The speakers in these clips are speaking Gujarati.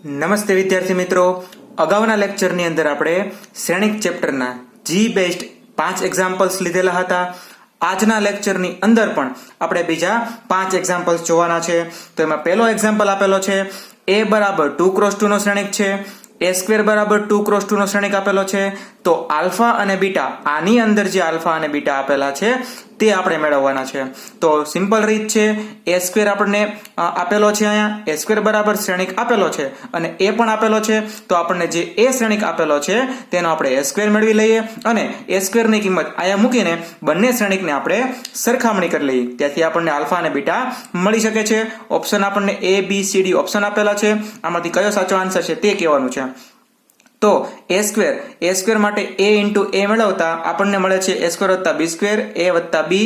નમસ્તે વિદ્યાર્થી મિત્રો, અગાઉના લેક્ચરની અંદર આપણે શ્રેણિક ચેપ્ટરના જી બેસ્ડ 5 એક્ઝામ્પલ્સ લીધેલા હતા. આજના લેક્ચરની અંદર પણ આપણે બીજા 5 એક્ઝામ્પલ્સ જોવાના છે. તો એમાં પહેલો એક્ઝામ્પલ આપેલો છે a બરાબર 2 ક્રોસ 2 નો શ્રેણિક છે, a સ્ક્વેર બરાબર 2 ક્રોસ 2 નો શ્રેણિક આપેલો છે. તો આલ્ફા અને બીટા, આની અંદર જે આલ્ફા અને બીટા આપેલા છે તે આપણે મેળવવાના છે. તો સિમ્પલ રીત છે, a સ્ક્વેર આપણને આપેલો છે, અહીંયા a સ્ક્વેર બરાબર શ્રેણિક આપેલો છે અને a પણ આપેલો છે. તો આપણને જે a શ્રેણિક આપેલો છે તેનો આપણે a સ્ક્વેર મેળવી લઈએ અને a સ્ક્વેર ની કિંમત અહીંયા મૂકીને બંને શ્રેણિકને આપણે સરખામણી કરી લઈએ. ત્યાંથી આપણને આલ્ફા અને બીટા મળી શકે છે. ઓપ્શન આપણને a b c d option આપેલા છે, આમાંથી કયો સાચો આન્સર છે તે કહેવાનું છે. તો a સ્ક્વેર માટે a ઇન્ટુ a મેળવતા આપણને મળે છે a સ્ક્વેર વત્તા b સ્ક્વેર, a વત્તા b,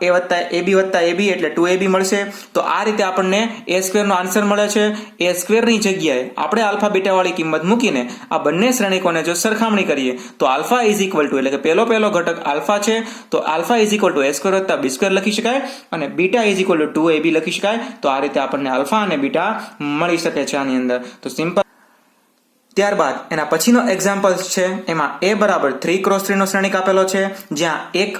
a વત્તા ab વત્તા ab એટલે 2ab મળશે. તો આ રીતે આપણને a સ્ક્વેર નો આન્સર મળે છે. a સ્ક્વેર ની જગ્યાએ આપણે આલ્ફા બીટા વાળી કિંમત મૂકીને આ બંને શ્રેણિકોને જો સરખામણી કરીએ તો આલ્ફા ઇઝ ઇક્વલ ટુ, એટલે કે પહેલો ઘટક આલ્ફા છે તો alpha is equal two a square વત્તા b સ્ક્વેર લખી શકાય અને beta is equal two 2ab લખી શકાય. તો આ રીતે આપણને આલ્ફા અને બીટા મળી શકે છે આની અંદર. તો સિમ્પલ. ત્યારબાદ એના પછીનો એક્ઝામ્પલ છે, એમાં a બરાબર 3 ક્રોસ 3 નો શ્રેણિક આપેલો છે, જ્યાં એક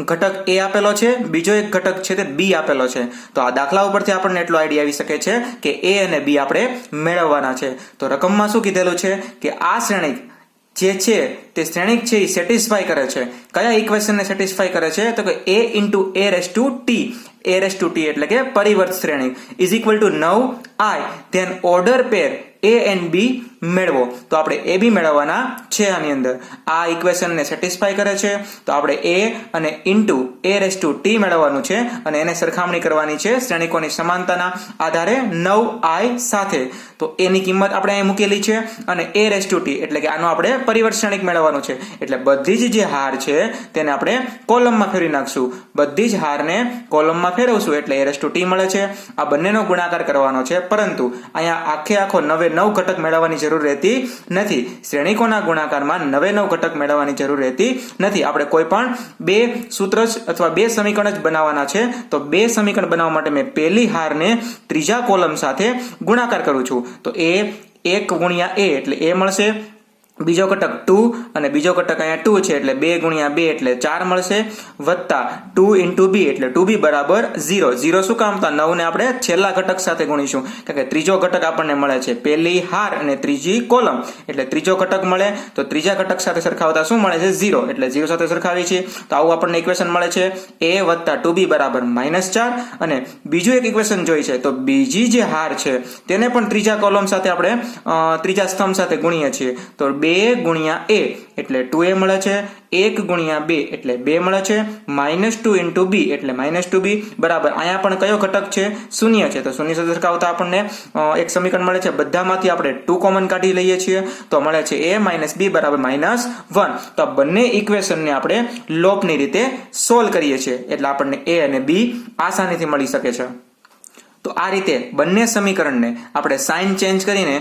ઘટક a આપેલો છે, બીજો એક ઘટક છે તે b આપેલો છે. તો આ દાખલા ઉપરથી આપણને એટલો આઈડિયા આવી શકે છે કે a અને b આપણે મેળવવાના છે. તો રકમમાં શું કીધેલું છે કે આ શ્રેણિક જે છે તે શ્રેણિક છે એ સેટિસ્ફાય કરે છે. કયા ઇક્વેશનને સેટિસ્ફાય કરે છે? તો કે a into a raise to t, a raise to t એટલે કે પરિવર્ત શ્રેણિક is equal to 9i, then order pair a and b મેળવો. તો આપણે a b મેળવવાના છે આની અંદર. આ ઇક્વેશનને સેટિસ્ફાય કરે છે તો આપણે a અને into a raise to t મેળવવાનું છે અને એને સરખામણી કરવાની છે શ્રેણિકોની સમાનતાના આધારે 9i સાથે. તો a ની કિંમત આપણે અહીં મૂકેલી છે અને a રેસ ટુ t એટલે કે આનો આપણે પરિવર્ત શ્રેણિક મેળવવાનું છે. એટલે બધી જ જે હાર છે તેને આપણે કોલમમાં ફેરવી નાખશું. બધી જ હારને કોલમમાં ફેરવશું એટલે a રેસ ટુ t મળે છે. આ બંનેનો ગુણાકાર કરવાનો છે, પરંતુ અહીંયા આખો 9 ઘટક મેળવવાની જરૂર રહેતી નથી. શ્રેણિકોના ગુણાકારમાં 9 ઘટક મેળવવાની જરૂર રહેતી નથી. આપણે કોઈ પણ બે સૂત્ર અથવા બે સમીકરણ જ બનાવવાના છે. તો બે સમીકરણ બનાવવા માટે મેં પહેલી હારને ત્રીજા કોલમ સાથે ગુણાકાર કરું છું. તો a 1 ગુણ્યા a એટલે a મળશે, બીજો ઘટક 2 અને બીજો ઘટક અહીંયા 2 છે એટલે 2 ગુણ્યા 2 એટલે 4 મળશે, વત્તા 2 ઇન્ટુ b એટલે 2b બરાબર 0. 0 શું કામ? તો 9 ને આપણે છેલ્લા ઘટક સાથે ગુણીશું, કારણ કે ત્રીજો ઘટક આપણને મળે છે પહેલી હાર અને ત્રીજી કોલમ એટલે ત્રીજો ઘટક મળે. તો ત્રીજા ઘટક સાથે સરખાવતા શું મળે છે? 0 એટલે 0 સાથે સરખાવીએ છીએ. તો આવું આપણને ઇક્વેશન મળે છે a વત્તા 2b બરાબર -4. અને બીજું એક ઇક્વેશન જોઈ છે તો બીજી જે હાર છે તેને પણ ત્રીજા કોલમ સાથે આપણે ત્રીજા સ્તંભ સાથે ગુણીએ છીએ. તો 2 ગુણ્યા a એટલે 2a મળે છે, 1 ગુણ્યા 2 એટલે 2 મળે છે, -2 ઇન્ટુ b એટલે -2b બરાબર. અહીંયા પણ કયો ઘટક છે? શૂન્ય છે. તો શૂન્ય સાથે સરખાવતા આપણને એક સમીકરણ મળે છે, બધામાંથી આપણે 2 કોમન કાઢી લઈએ છીએ તો મળે છે a - b બરાબર -1. તો આ બંને ઇક્વેશનને આપણે લોપની રીતે સોલ્વ કરીએ છીએ એટલે આપણને a અને b આસાનીથી મળી શકે છે. તો આ રીતે બંને સમીકરણને આપણે સાઇન ચેન્જ કરીને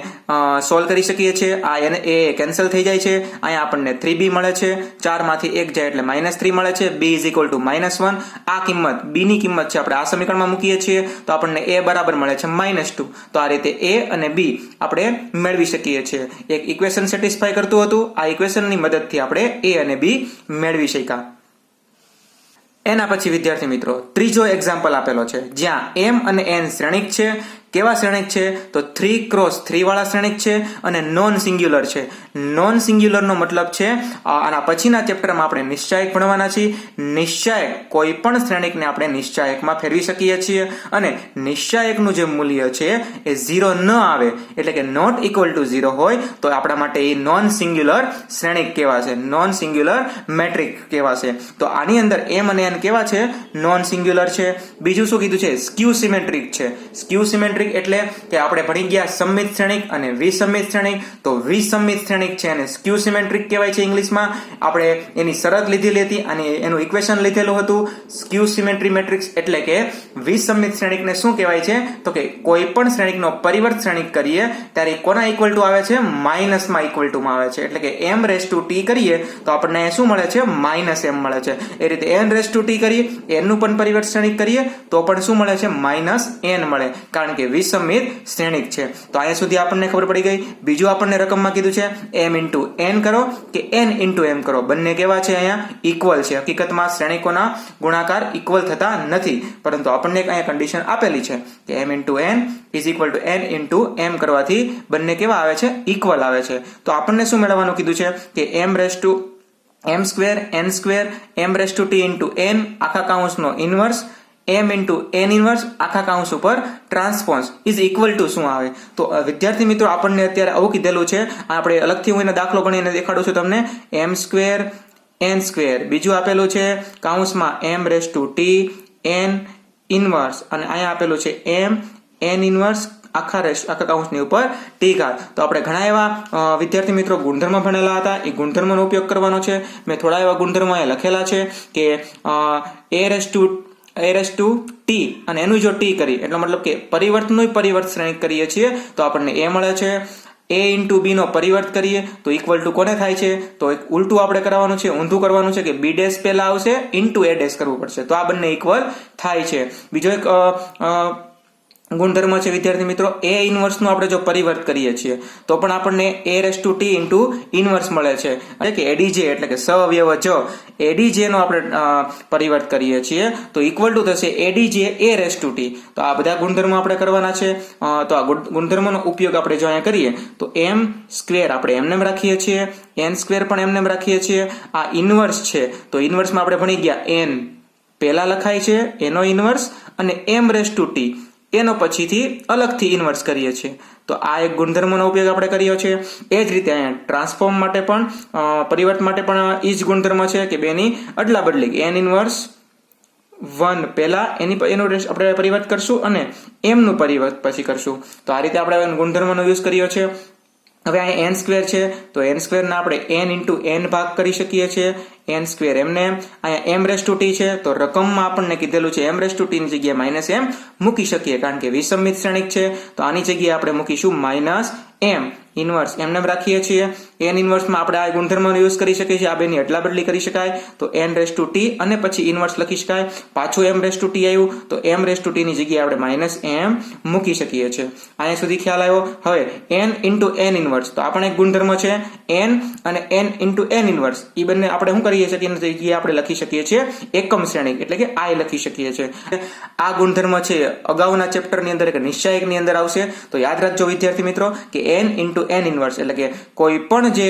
સોલ્વ કરી શકીએ છીએ. આ એ કેન્સલ થઈ જાય છે. અહીંયા આપણને 3b મળે છે, 4 માંથી 1 જાય એટલે -3 મળે છે, b ઇઝ ઇક્વલ ટુ -1. આ કિંમત b ની કિંમત છે આપણે આ સમીકરણમાં મૂકીએ છીએ તો આપણને a બરાબર મળે છે -2. તો આ રીતે a અને b આપણે મેળવી શકીએ છીએ. એક ઇક્વેશન સેટિસ્ફાય કરતું હતું, આ ઇક્વેશનની મદદથી આપણે a અને b મેળવી શક્યા. એના પછી વિદ્યાર્થી મિત્રો ત્રીજો એક્ઝામ્પલ આપેલો છે, જ્યાં m અને n શ્રેણિક છે. કેવા શ્રેણિક છે? તો 3 ક્રોસ 3 વાળા શ્રેણિક છે અને નોન સિંગ્યુલર છે. નોન સિંગ્યુલર નો મતલબ છે આના પછીના ચેપ્ટરમાં આપણે નિશ્ચાયક ભણવાના છીએ. નિશ્ચાયક કોઈ પણ શ્રેણિકને આપણે નિશ્ચાયકમાં ફેરવી શકીએ છીએ અને નિશ્ચાયકનું જે મૂલ્ય છે એ 0 ન આવે એટલે કે નોટ ઇક્વલ ટુ 0 હોય તો આપણા માટે એ નોન સિંગ્યુલર શ્રેણિક કહેવાશે, નોન સિંગ્યુલર મેટ્રિક કહેવાશે. તો આની અંદર m અને n કેવા છે? નોન સિંગ્યુલર છે. બીજું શું કીધું છે? સ્ક્યુ સિમેટ્રિક છે. સ્ક્યુ સિમેટ્રિક એટલે કે આપણે ભણી ગયા સમમિત શ્રેણિક અને વિસમિત શ્રેણિક. તો વિસમિત શ્રેણિક છે અને સ્ક્યુ સિમેટ્રિક કહેવાય છે ઇંગ્લિશમાં. આપણે એની શરત લીધેલી હતી અને એનું ઇક્વેશન લીધેલું હતું. સ્ક્યુ સિમેટ્રી મેટ્રિક્સ એટલે કે વિસમિત શ્રેણિકને શું કહેવાય છે? તો કે કોઈ પણ શ્રેણિકનો પરિવર્ત શ્રેણિક કરીએ ત્યારે કોના ઇક્વલ ટુ આવે છે? માઇનસમાં ઇક્વલ ટુ માં આવે છે. એટલે કે m રેસ ટુ t કરીએ તો આપણને શું મળે છે? -m મળે છે. એ રીતે n રેસ ટુ t કરીએ, n નું પણ પરિવર્ત શ્રેણિક કરીએ તો પણ શું મળે છે? -n મળે. કારણ કે વિસંમિત શ્રેણિક છે. તો અહીંયા સુધી આપણને ખબર પડી ગઈ. બીજું આપણને રકમમાં કીધું છે m ઇન્ટુ n કરો કે n ઇન્ટુ m કરો, બંને કેવા છે? અહીંયા ઇક્વલ છે. હકીકતમાં શ્રેણિકોના ગુણાકાર ઇક્વલ થતા નથી, પરંતુ આપણને અહીંયા કન્ડિશન આપેલી છે કે m into n is equal two n into m કરવાથી બંને કેવા આવે છે? ઇક્વલ આવે છે. તો આપણને શું મેળવવાનું કીધું છે કે m square n square m raise to t into n આખા કાઉન્સનો inverse m into n inverse આખા કાઉન્સ ઉપર ટ્રાન્સપોઝ ઇઝ ઇક્વલ ટુ શું આવે? તો વિદ્યાર્થી મિત્રો આપણને અત્યારે આવું કીધેલું છે. આપણે અલગથી હું એનો દાખલો ગણીને દેખાડું છું તમને. m સ્ક્વેર n સ્ક્વેર, બીજું આપેલું છે કાઉન્સમાં m raise to t n inverse, અને અહીંયા આપેલું છે m n ઇનવર્સ આખા કાઉન્સની ઉપર t ઘાત. તો આપણે ઘણા એવા વિદ્યાર્થી મિત્રો ગુણધર્મ ભણેલા હતા, એ ગુણધર્મનો ઉપયોગ કરવાનો છે. મેં થોડા એવા ગુણધર્મો અહીંયા લખેલા છે કે a રેસ ટુ t અને એનું જો t કરી એટલે મતલબ કે પરિવર્તનનું પરિવર્ત શ્રેણિક કરીએ છીએ તો આપણને a મળે છે. a ઇન્ટુ b નો પરિવર્ત કરીએ તો ઇક્વલ ટુ કોને થાય છે? તો એક ઉલટું આપણે કરવાનું છે, ઊંધું કરવાનું છે કે b ડેશ પહેલા આવશે ઇન્ટુ a ડેશ કરવું પડશે. તો આ બંને ઇક્વલ થાય છે. બીજો એક ગુણધર્મ છે વિદ્યાર્થી મિત્રો, a ઇનવર્સ નું આપણે જો પરિવર્ત કરીએ છીએ તો પણ આપણને a raise to t into inverse મળે છે. એટલે કે adj એટલે કે સઅવયવ જ adj નો આપણે પરિવર્ત કરીએ છીએ તો ઇક્વલ ટુ થશે adj a raise to t. તો આ બધા ગુણધર્મો આપણે કરવાના છે. તો આ ગુણધર્મોનો ઉપયોગ આપણે જો અહીંયા કરીએ તો m સ્ક્વેર આપણે એમને રાખીએ છીએ, n સ્ક્વેર પણ એમને રાખીએ છીએ. આ ઇનવર્સ છે તો ઇનવર્સમાં આપણે ભણી ગયા n પહેલા લખાય છે એનો ઇનવર્સ, અને m રેસ ટુ t એનો પછીથી અલગથી ઇન્વર્સ કરીએ છીએ. તો આ એક ગુણધર્મનો ઉપયોગ આપણે કર્યો છે. એ જ રીતે અહીંયા ટ્રાન્સફોર્મ માટે પણ પરિવર્ત માટે પણ એ જ ગુણધર્મ છે કે બેની અદલા બદલી, n ઇનવર્સ 1 પહેલા એનું આપણે પરિવર્ત કરશું અને m નું પરિવર્ત પછી કરશું. તો આ રીતે આપણે ગુણધર્મનો યુઝ કર્યો છે. હવે અહીંયા n સ્ક્વેર છે તો n સ્ક્વેર ના આપણે n ઇન્ટુ n ભાગ કરી શકીએ છીએ. n સ્ક્વેર એમને અહીંયા m રેસ ટુ t છે તો રકમમાં આપણને કીધેલું છે m રેસ ટુ t ની જગ્યાએ માઇનસ m મૂકી શકીએ કારણ કે વિસંમિત શ્રેણિક છે. તો આની જગ્યાએ આપણે મૂકીશું માઇનસ m ઇનવર્સ એમને રાખીએ છીએ. n ઇનવર્સમાં આપણે આ ગુણધર્મનો યુઝ કરી શકીએ છીએ. આ બેની અદલા બદલી કરી શકાય તો n રેસ ટુ t અને પછી ઇનવર્સ લખી શકાય. પાછું m રેસ ટુ t આવ્યું તો m રેસ ટુ t ની જગ્યાએ આપણે માઇનસ m મૂકી શકીએ છીએ. અહીંયા સુધી ખ્યાલ આવ્યો. હવે n ઇન્ટુ n ઇનવર્સ, તો આપણે એક ગુણધર્મ છે n અને n ઇન્ટુ n ઇનવર્સ, એ બંને આપણે શું કરીએ છીએ એની જગ્યાએ આપણે લખી શકીએ છીએ એકમ શ્રેણિક એટલે કે i લખી શકીએ છીએ. આ ગુણધર્મ છે અગાઉના ચેપ્ટરની અંદર કે નિશ્ચાયકની અંદર આવશે. તો યાદ રાખજો વિદ્યાર્થી મિત્રો કે n ઇન્ટુ n ઇનવર્સ એટલે કે કોઈ પણ જે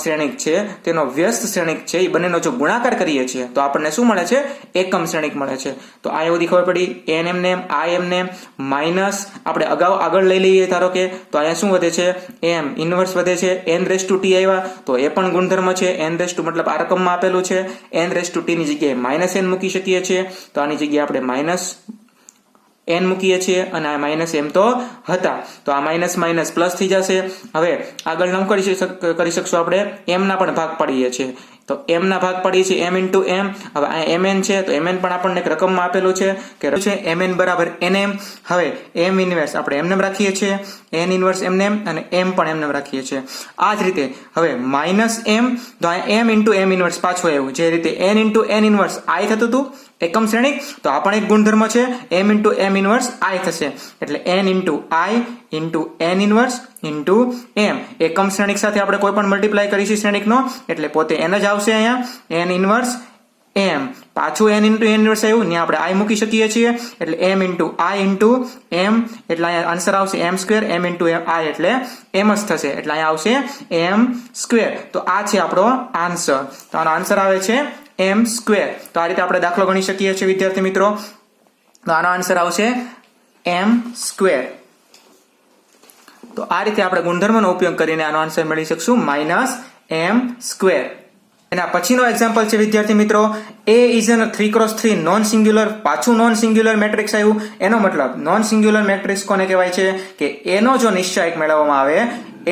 શ્રેણિક છે તેનો વ્યસ્ત શ્રેણિક છે એ બંનેનો જો ગુણાકાર કરીએ છીએ તો આપણને શું મળે છે? એકમ શ્રેણિક મળે છે. તો આ બધી ખબર પડી. n એમને i એમને માઇનસ આપણે આગળ લઈ લઈએ ધારો કે, તો અહીંયા શું વધે છે? m ઇનવર્સ વધે છે. n રેસ ટુ t આવ્યા તો એ પણ ગુણધર્મ છે. n રેસ ટુ મતલબ આ રકમમાં આપેલું છે. n રેસ ટુ t ની જગ્યાએ માઇનસ n મૂકી શકીએ છીએ. તો આની જગ્યાએ આપણે માઇનસ n મૂકીએ છીએ અને આ માઇનસ m તો હતા તો આ માઇનસ માઇનસ પ્લસ થઈ જશે. હવે આગળ નામ કરી શકશું આપણે m ના પણ ભાગ પાડીએ છીએ. તો m ના ભાગ પાડીએ છીએ m ઇન્ટુ m. હવે આ mn છે તો mn પણ આપણને એક રકમમાં આપેલું છે કે mn બરાબર nm. હવે m ઇન્વર્સ આપણે એમને રાખીએ છીએ, n ઇન્વર્સ એમને અને m પણ એમને રાખીએ છીએ. આ જ રીતે હવે માઇનસ m તો આ m ઇન્ટુ m ઇન્વર્સ પાછું આવ્યું. જે રીતે n into n inverse i થતું હતું એકમ શ્રેણિક, તો આ પણ એક ગુણધર્મ છે m into m inverse i થશે. એટલે n into i into n inverse into m. એકમ શ્રેણિક સાથે આપણે કોઈ પણ મલ્ટીપ્લાય કરીશું શ્રેણિકનો એટલે પોતે n જ આવશે. અહીંયા n ઇન્વર્સ m પાછું n ઇન્ટુ n ઇન્વર્સ આવ્યું ને આપણે i મૂકી શકીએ છીએ એટલે m into i into m એટલે અહીંયા આન્સર આવશે m square. m into i એટલે m જ થશે એટલે અહીંયા આવશે m સ્ક્વેર. તો આ છે આપણો આન્સર. તો આનો આન્સર આવે છે m સ્ક્વેર. તો આ રીતે આપણે દાખલો ગણી શકીએ છીએ વિદ્યાર્થી મિત્રો. તો આનો આન્સર આવશે m સ્ક્વેર. તો આ રીતે આપણે ગુણધર્મનો ઉપયોગ કરીને આનો આન્સર મેળવી શકશું માઇનસ m સ્ક્વેર. એના પછીનો એક્ઝામ્પલ છે વિદ્યાર્થી મિત્રો, A is an 3x3 non singular. પાછું નોન સિંગ્યુલર મેટ્રિક્સ આવ્યું. એનો મતલબ નોન સિંગ્યુલર મેટ્રિક્સ કોને કહેવાય છે કે એનો જો નિશ્ચાયક મેળવવામાં આવે,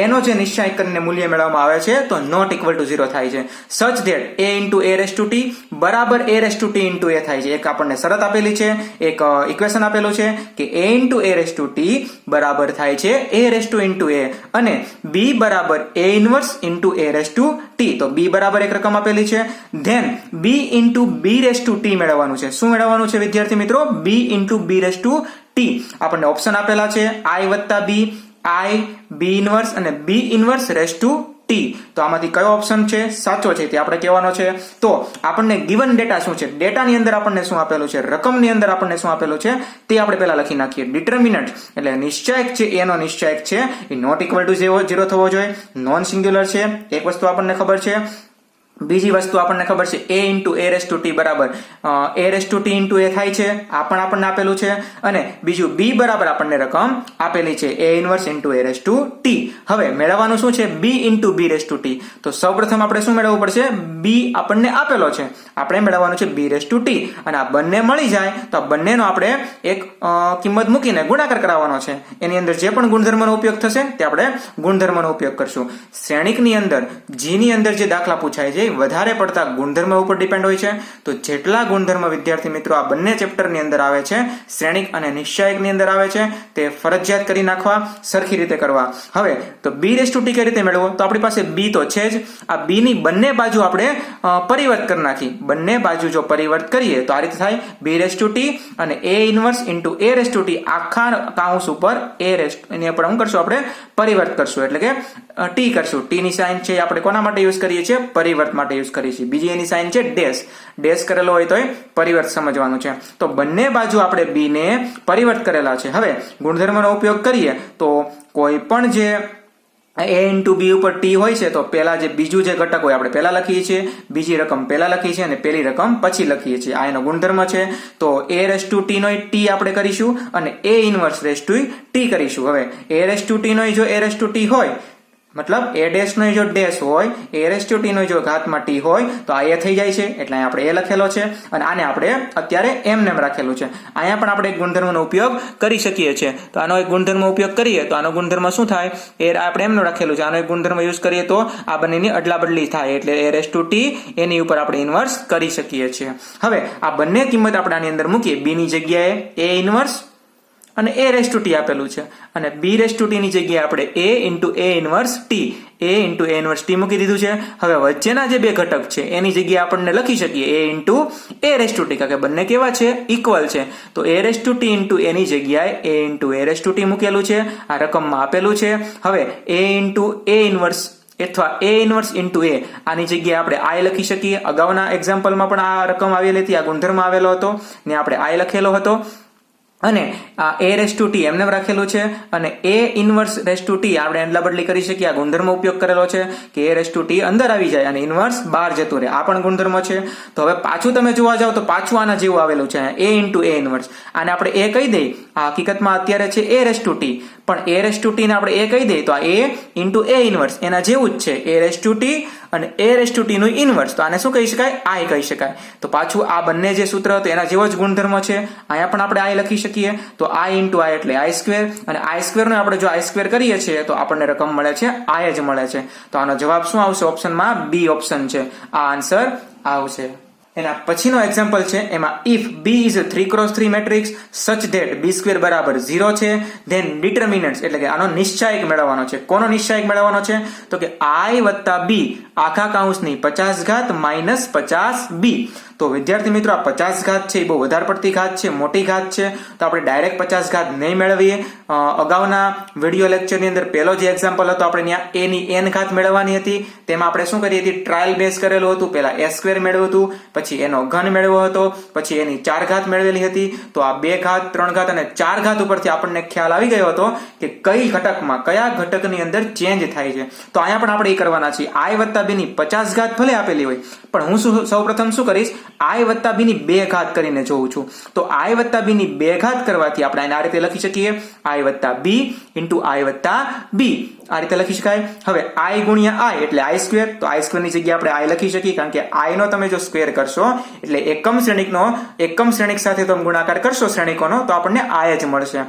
એનો જે નિશ્ચાયક કરીને મૂલ્ય મેળવવામાં આવે છે તો નોટ ઇક્વલ ટુ 0 થાય છે. સચ that a into a raise to t બરાબર a raise to t into a થાય છે. એક આપણને શરત આપેલી છે, એક ઇક્વેશન આપેલું છે કે a into a raise to t બરાબર થાય છે a raise to into a અને b બરાબર a inverse into a raise to t. તો b બરાબર એક રકમ આપેલી છે. Then b into b raise to t મેળવવાનું છે. શું મેળવવાનું છે વિદ્યાર્થી મિત્રો? b into b raise to T આપણને ઓપ્શન આપેલા છે આઈ વત્તા બી, આઈ, બી ઇનવર્સ અને B inverse raise to T. તો આમાંથી કયો ઓપ્શન છે સાચો છે તે આપણે કહેવાનો છે. તો આપણને ગિવન ડેટા શું છે, ડેટાની અંદર આપણને શું આપેલું છે, રકમની અંદર આપણને શું આપેલું છે તે આપણે પહેલા લખી નાખીએ. ડિટર્મિનન્ટ એટલે નિશ્ચાયક છે, એનો નિશ્ચાયક છે એ નોટ ઇક્વલ ટુ 0 થવો જોઈએ, નોન સિંગ્યુલર છે, એક વસ્તુ આપણને ખબર છે. બીજી વસ્તુ આપણને ખબર છે a into a raise to T બરાબર a raise to T into a થાય છે, આ પણ આપણને આપેલું છે. અને બીજું b બરાબર આપણને રકમ આપેલી છે a inverse into a raise to T. હવે મેળવવાનું શું છે b into b raise to T. તો સૌપ્રથમ આપણે શું મેળવવું પડશે, b આપણને આપેલો છે, આપણે મેળવવાનું છે b રેસ ટુ ટી. અને આ બંને મળી જાય તો આ બંનેનો આપણે એક કિંમત મૂકીને ગુણાકાર કરાવવાનો છે. એની અંદર જે પણ ગુણધર્મનો ઉપયોગ થશે તે આપણે ગુણધર્મનો ઉપયોગ કરશું. શ્રેણિકની અંદર g ની અંદર જે દાખલા પૂછાય છે વધારે પડતા ગુણધર્મ ઉપર ડિપેન્ડ હોય છે. તો જેટલા ગુણધર્મ વિદ્યાર્થી મિત્રો આ બંને ચેપ્ટરની અંદર આવે છે, શ્રેણિક અને નિશ્ચાયકની અંદર આવે છે, તે ફરજિયાત કરી નાખવા, સરખી રીતે કરવા. હવે તો b રેસ ટુ ટી કઈ રીતે મેળવવો, તો આપણી પાસે b તો છે જ, આ b ની બંને બાજુ આપણે પરિવર્ત કરી નાખી. બંને બાજુ જો પરિવર્ત કરીએ તો આ રીતે થાય b રેસ ટુ ટી અને a inverse into a raise to T આખા કાઉન્સ ઉપર a રેસ એની ઉપર શું કરશું આપણે પરિવર્ત કરશું, એટલે કે ટી કરશું. ટી ની સાઇન છે આપણે કોના માટે યુઝ કરીએ છીએ, પરિવર્ત માટે યુઝ કરીએ છીએ. બીજી એની સાઇન છે ડેશ કરેલો હોય તો એ પરિવર્ત સમજવાનું છે. તો બંને બાજુ આપણે b ને પરિવર્ત કરેલા છે. હવે ગુણધર્મનો ઉપયોગ કરીએ તો કોઈ પણ જે a ઇન્ટુ બી ઉપર ટી હોય છે તો પેલા જે બીજું જે ઘટક હોય આપણે પેલા લખીએ છીએ, બીજી રકમ પેલા લખીએ છીએ અને પેલી રકમ પછી લખીએ છીએ. આ એનો ગુણધર્મ છે. તો a રેસ ટુ ટી નો ટી આપણે કરીશું અને a inverse raise to T કરીશું. હવે a રેસ ટુ ટી નો જો a રેસ ટુ ટી હોય મતલબ a ડેશ નો જો ડેશ હોય, a રેસ ટુ ટી નો જો ઘાતમાં ટી હોય તો આ a થઈ જાય છે, એટલે અહીંયા આપણે a લખેલો છે અને આને આપણે અત્યારે એમ નેમ રાખેલું છે. અહીંયા પણ આપણે એક ગુણધર્મનો ઉપયોગ કરી શકીએ છીએ. તો આનો એક ગુણધર્મ ઉપયોગ કરીએ તો આનો ગુણધર્મ શું થાય, એ આપણે એમનું રાખેલું છે, આનો એક ગુણધર્મ યુઝ કરીએ તો આ બંનેની અદલા બદલી થાય, એટલે a રેસ ટુ ટી એની ઉપર આપણે ઇન્વર્સ કરી શકીએ છીએ. હવે આ બંને કિંમત આપણે આની અંદર મૂકીએ, b ની જગ્યાએ a ઇન્વર્સ અને a રેસ ટુ ટી આપેલું છે અને b રેસ ટુ ટી ની જગ્યાએ આપણે a into a inverse T a into a inverse T મૂકી દીધું છે. હવે વચ્ચેના જે બે ઘટક છે એની જગ્યાએ આપણને લખી શકીએ a into a raise to T, કારણ કે બંને કેવા છે, ઇક્વલ છે. તો a raise to T into a ની જગ્યાએ a into a raise to T મૂકેલું છે, આ રકમમાં આપેલું છે. હવે a ઇન્ટુ a ઇનવર્સ અથવા a ઇનવર્સ ઇન્ટુ a આની જગ્યાએ આપણે i લખી શકીએ. અગાઉના એક્ઝામ્પલમાં પણ આ રકમ આવેલી હતી, આ ગુણધર્મ આવેલો હતો ને આપણે i લખેલો હતો. અને આ a રેસ ટુ ટી એમને રાખેલું છે અને a inverse raise to T આપણે અદલા બદલી કરી શકીએ. આ ગુણધર્મ ઉપયોગ કરેલો છે કે a રેસ ટુ ટી અંદર આવી જાય અને ઇનવર્સ બહાર જતું રહે, આ પણ ગુણધર્મ છે. તો હવે પાછું તમે જોવા જાવ તો પાછું આના જેવું આવેલું છે a ઇન્ટુ a ઇનવર્સ. આને આપણે a કહી દઈએ, આ હકીકતમાં અત્યારે છે a રેસ ટુ ટી, પણ a રેસ ટુ ટી ને આપણે a કહી દઈએ તો આ a ઇન્ટુ a ઇનવર્સ એના જેવું જ છે, a રેસ ટુ ટી અને a રેસ ટુ ટી નું ઇનવર્સ. તો આને શું કહી શકાય, i કહી શકાય. તો પાછું આ બંને જે સૂત્ર હતું એના જેવો જ ગુણધર્મ છે, અહીંયા પણ આપણે i લખી શકીએ. તો i ઇન્ટુ i એટલે i સ્ક્વેર અને i સ્ક્વેર નો આપણે જો i સ્ક્વેર કરીએ છીએ તો આપણને રકમ મળે છે i જ મળે છે. તો આનો જવાબ શું આવશે, ઓપ્શનમાં b ઓપ્શન છે, આ આન્સર આવશે. એના પછીનો એક્ઝામ્પલ છે, એમાં if b is 3x3 matrix સચ ધેટ b સ્ક્વેર બરાબર 0 છે, ધેન ડિટર્મિનન્ટ્સ એટલે કે આનો નિશ્ચાયક મેળવવાનો છે. કોનો નિશ્ચાયક મેળવવાનો છે, તો કે i વત્તા b આખા કાઉન્સની 50 ઘાત માઇનસ 50b. તો વિદ્યાર્થી મિત્રો આ 50 ઘાત છે એ બહુ વધારે પડતી ઘાત છે, મોટી ઘાત છે, તો આપણે ડાયરેક્ટ 50 ઘાત નહીં મેળવીએ. અગાઉના વિડીયો લેક્ચરની અંદર પહેલો જે એક્ઝામ્પલ હતો આપણે ત્યાં a ની n ઘાત મેળવવાની હતી, તેમાં આપણે શું કરીએ હતી, ટ્રાયલ બેઝ કરેલું હતું. પહેલા a સ્ક્વેર મેળવ્યું હતું, પછી એનો ઘન મેળવ્યો હતો, પછી એની 4 ઘાત મેળવેલી હતી. તો આ 2 ઘાત 3 ઘાત અને 4 ઘાત ઉપરથી આપણને ખ્યાલ આવી ગયો હતો કે કઈ ઘટકમાં કયા ઘટકની અંદર ચેન્જ થાય છે. તો અહીંયા પણ આપણે એ કરવાના છીએ, i વત્તા b ની 50 ઘાત ભલે આપેલી હોય પણ હું સૌપ્રથમ શું કરીશ, i વત્તા b ની 2 ઘાત કરીને જોઉં છું. તો i વત્તા b ની 2 ઘાત કરવાથી આપણે આ રીતે લખી શકીએ, i વત્તા b ઇન્ટુ i વત્તા b, આ રીતે લખી શકાય. હવે i ગુણ્યા i એટલે i સ્ક્વેર, તો i સ્ક્વેર ની જગ્યાએ આપણે i લખી શકીએ, કારણ કે i નો તમે જો સ્ક્વેર કરશો એટલે એકમ શ્રેણિક સાથે તમે ગુણાકાર કરશો શ્રેણિકોનો તો આપણને i જ મળશે.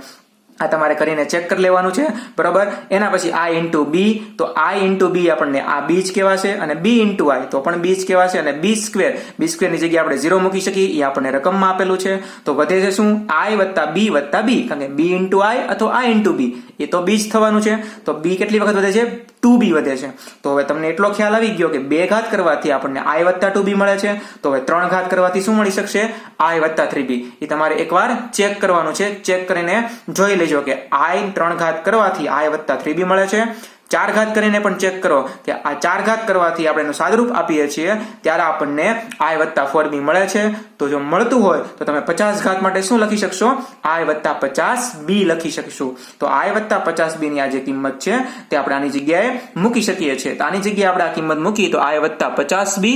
આ તમારે કરીને ચેક કરી લેવાનું છે, બરોબર. એના પછી i ઇન્ટુ b, તો i ઇન્ટુ b આપણને આ b જ કહેવાશે અને b ઇન્ટુ i તો પણ b જ કહેવાશે અને b સ્ક્વેર ની જગ્યાએ આપણે 0 મૂકી શકીએ, એ આપણને રકમમાં આપેલું છે. તો વધે છે શું, i વત્તા b, કારણ કે b ઇન્ટુ i અથવા i ઇન્ટુ b એ તો b જ થવાનું છે. તો b કેટલી વખત વધે છે, 2b વધે છે. તો હવે તમને એટલો ખ્યાલ આવી ગયો કે 2 ઘાત કરવાથી આપણને i વત્તા 2b મળે છે. તો હવે 3 ઘાત કરવાથી શું મળી શકશે? i વત્તા 3b. એ તમારે એકવાર ચેક કરવાનું છે. ચેક કરીને જોઈ લેજો કે i 3 ઘાત કરવાથી i વત્તા 3b મળે છે. 4 ઘાત કરીને પણ ચેક કરો કે આ 4 ઘાત કરવાથી આપણે એનું સાદુરૂપ આપીએ છીએ ત્યારે આપણને i વત્તા 4b મળે છે. તો જો મળતું હોય તો તમે 50 ઘાત માટે શું લખી શકશો? i વત્તા 50b લખી શકશું. તો i વત્તા 50b ની આ જે કિંમત છે તે આપણે આની જગ્યાએ મૂકી શકીએ છીએ. તો આની જગ્યાએ આપણે આ કિંમત મૂકી તો i વત્તા 50b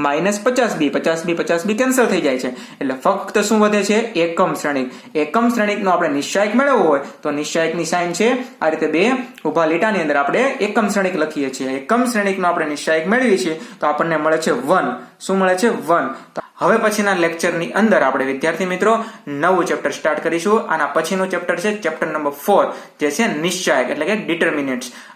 minus 50b 50b cancel થઈ જાય છે. એટલે ફક્ત શું વધે છે? એકમ શ્રેણિક. એકમ શ્રેણિકનો આપણે નિશ્ચાયક મેળવવો હોય તો નિશ્ચાયકની સાઇન છે આ રીતે બે ઊભા લીટાની અંદર આપણે એકમ શ્રેણિક લખીએ છીએ. એકમ શ્રેણિકનો આપણે નિશ્ચાયક મેળવીએ છીએ તો આપણને મળે છે 1. શું મળે છે? 1. હવે પછીના લેક્ચરની અંદર આપણે વિદ્યાર્થી મિત્રો નવું ચેપ્ટર સ્ટાર્ટ કરીશું. આના પછીનું ચેપ્ટર છે ચેપ્ટર નંબર 4 જે છે નિશ્ચાયક એટલે કે ડિટર્મિનેન્ટ્સ.